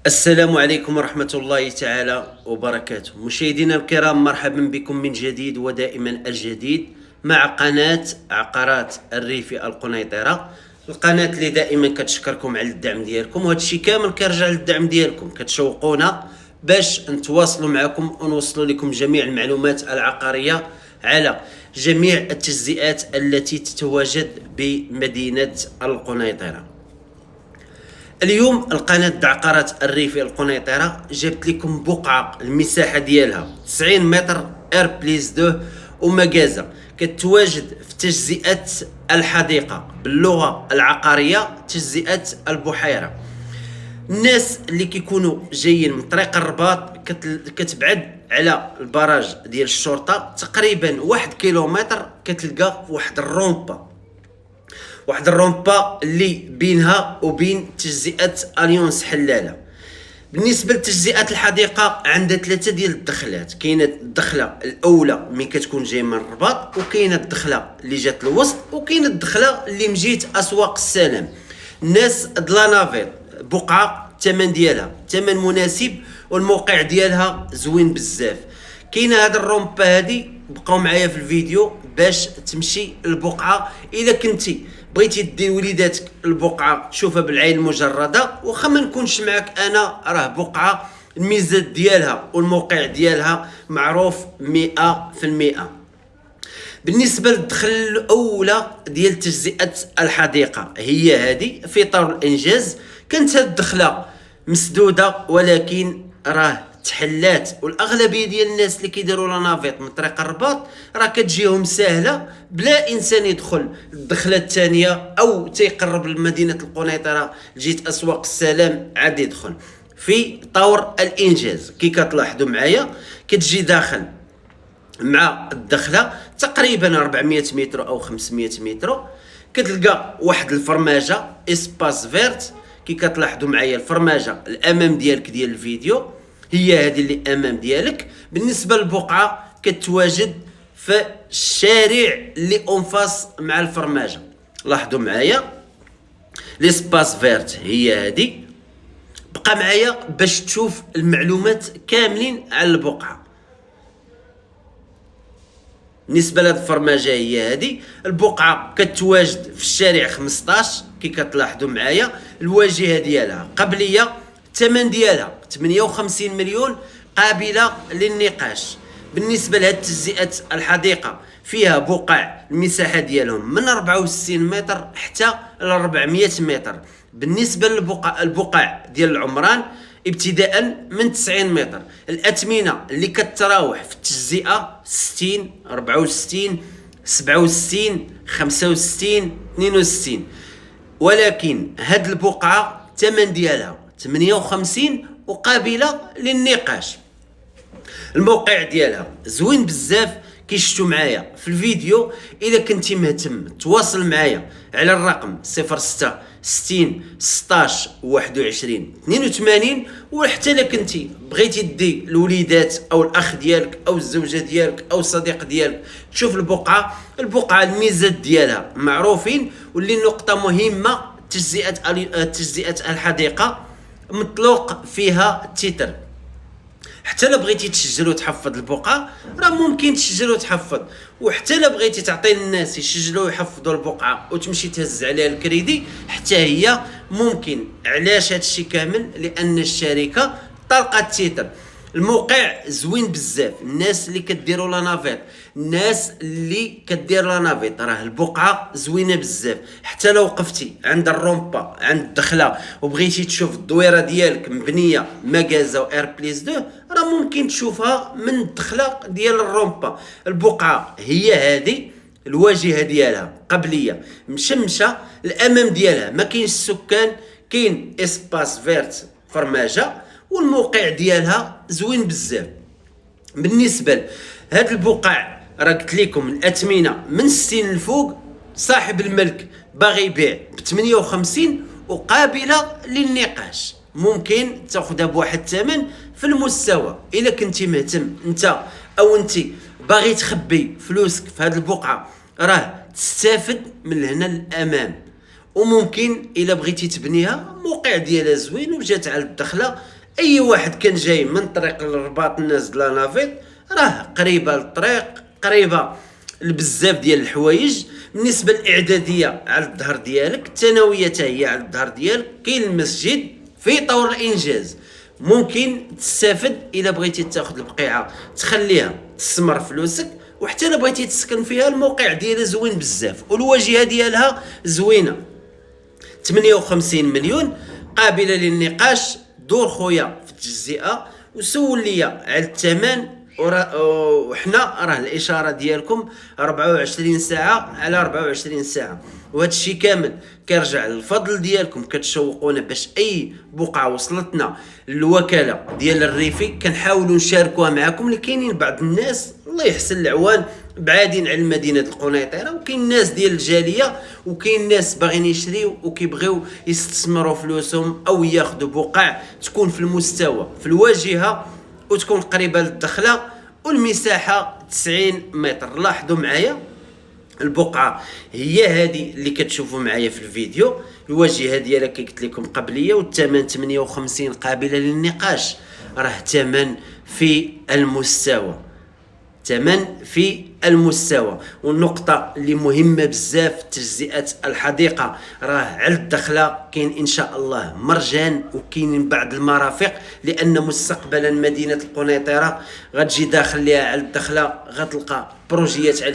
السلام عليكم ورحمة الله تعالى وبركاته. مشاهدينا الكرام، مرحبا بكم من جديد ودائما الجديد مع قناة عقارات الريف القنيطرة، القناة اللي دائما كتشكركم على الدعم ديالكم، وهذا الشيء كامل كيرجع للدعم ديالكم، كتشوقونا باش نتواصلوا معكم ونوصلوا لكم جميع المعلومات العقارية على جميع التجزئات التي تتواجد بمدينة القنيطرة. اليوم القناة عقارات الريف القنيطرة جبت لكم بقعة المساحة ديالها 90 متر ار بليس 2 ومجازة، كتواجد في تجزئة الحديقة باللغة العقارية تجزئة البحيرة. الناس اللي كيكونوا جايين من طريق الرباط كتبعد على البراج ديال الشرطة تقريبا 1 كيلومتر، كتلقى واحد الرومبا اللي بينها وبين تجزئة اليونس حلالة. بالنسبه لتجزئه الحديقه عندها 3 ديال الدخلات، كاينه الدخله الاولى ملي كتكون جاي من الرباط، وكاينه الدخله اللي جات الوسط، وكاينه الدخله اللي مجيت اسواق السلام. الناس دلانافيل بقعه الثمن ديالها ثمن مناسب، والموقع ديالها زوين بزاف. كاينه هاد الرومبا هادي، بقاو معايا في الفيديو باش تمشي البقعه. الا كنتي بغيتي دير وليداتك البقعه تشوفها بالعين المجرده، واخا ما نكونش معك انا، راه بقعه الميزات ديالها والموقع ديالها معروف 100%. بالنسبه للدخل الاولى ديال تجزئه الحديقه هي هذه في طور الانجاز. كانت هاد الدخله مسدوده ولكن راه تحلات، والاغلبيه ديال الناس اللي كيديروا لا نافيط من طريق الرباط راه كتجيهم سهله بلا انسان يدخل الدخله الثانيه، او تيقرب لمدينه القنيطره جيت اسواق السلام عاد يدخل في طور الانجاز. كي كتلاحظوا معايا كتجي داخل مع الدخله تقريبا 400 متر او 500 متر، كتلقى واحد الفرماجه اسباس فيرت. كي كتلاحظوا معايا الفرماجه الامام ديالك ديال الفيديو هي هذه اللي امام ديالك. بالنسبه للبقعه كتواجد في الشارع اللي اونفاس مع الفرماجه. لاحظوا معايا ليسباس فيرت هي هذه. بقى معايا باش تشوف المعلومات كاملين على البقعه. بالنسبه لهاد الفرماجه هي هذه. البقعه كتواجد في الشارع 15. كي كتلاحظوا معايا الواجهه ديالها قبليه، الثمن ديالها 58 مليون قابله للنقاش. بالنسبه لهاد تجزئه الحديقه فيها بقع المساحه ديالهم من 64 متر حتى ل 400 متر. بالنسبه للبقع ديال العمران ابتداء من 90 متر. الاثمنه اللي كتراوح في التجزئه 60 64 67 65 62. ولكن هاد البقعه الثمن ديالها 58 وقابله للنقاش. الموقع ديالها زوين بزاف كي شفتوا معايا في الفيديو. اذا كنتي مهتم تواصل معايا على الرقم 06 60 16 21 82. وحتى الا كنتي بغيتي دي الوليدات او الاخ ديالك او الزوجه ديالك او الصديق ديالك تشوف البقعه الميزات ديالها معروفين. واللي نقطه مهمه، تجزئه الحديقه مطلوق فيها التتر. حتى لا بغيتي تسجل وتحفظ البقعه راه ممكن تسجل وتحفظ، وحتى لا بغيتي تعطي للناس يسجلوا ويحفظوا البقعه وتمشي تهز عليها الكريدي حتى هي ممكن. علاش هادشي كامل؟ لان الشركه طلقت التتر. الموقع زوين بزاف. الناس اللي كديروا لا نافيت، الناس اللي كدير لا نافيت، راه البقعه زوينه بزاف. حتى لو وقفتي عند الرومبا عند الدخله وبغيتي تشوف الدويره ديالك مبنيه مجازه وار بليس 2 راه ممكن تشوفها من الدخله ديال الرومبا. البقعه هي هذه، الواجهه ديالها قبليه مشمشه، الامام ديالها ما كاينش السكان، كاين اسباس فيرت فرماجه، والموقع ديالها زوين بزاف. بالنسبه لهاد البقع راه قلت لكم الاثمنه من 60 الفوق. صاحب الملك باغي يبيع ب 58 وقابله للنقاش، ممكن تاخذها بواحد الثمن في المستوى. الا كنتي مهتم انت او انت باغي تخبي فلوسك في هاد البقعه راه تستافد من هنا للامام. وممكن الا بغيتي تبنيها الموقع ديالها زوين وجات على الدخله. اي واحد كان جاي من طريق الرباط نازل لا نافيت راه قريبه للطريق، قريبه لبزاف ديال الحوايج. بالنسبه للاعداديه على الظهر ديالك، الثانويه حتى هي على الظهر ديالك، كاين المسجد في طور الانجاز. ممكن تستافد الا بغيتي تاخذ البقيعه تخليها تستثمر فلوسك، وحتى الا بغيتي تسكن فيها الموقع ديالها زوين بزاف والواجهه ديالها زوينه. 58 مليون قابله للنقاش. دور خويا في التجزئه وسول ليا على الثمن، وحنا راه الاشاره ديالكم 24 ساعه على 24 ساعه، وهذا الشيء كامل كيرجع للفضل ديالكم. كتشوقونا باش اي بقعه وصلتنا للوكاله ديال الريفي كنحاولوا نشاركوها معكم. اللي كاينين بعض الناس الله يحسن العوان بعادين على مدينه القنيطره، وكاين ناس ديال الجاليه، وكاين ناس باغيين يشريو وكيبغيو يستثمروا فلوسهم او ياخذوا بقع تكون في المستوى في الواجهه وتكون قريبه للدخله والمساحه 90 متر. لاحظوا معايا البقعه هي هذه اللي كتشوفوا معايا في الفيديو، الواجهه ديالها كي قلت لكم قبليه، والثمن 58 قابله للنقاش. راه ثمن في المستوى، ثمن في المستوى. والنقطة اللي مهمة بزاف تجزئة الحديقة، راه على الدخلة كاين إن شاء الله مرجان وكاين بعض المرافق، لأن مستقبلا مدينة القنيطرة غتجي داخل ليها على الدخلة غتلقى بروجيات على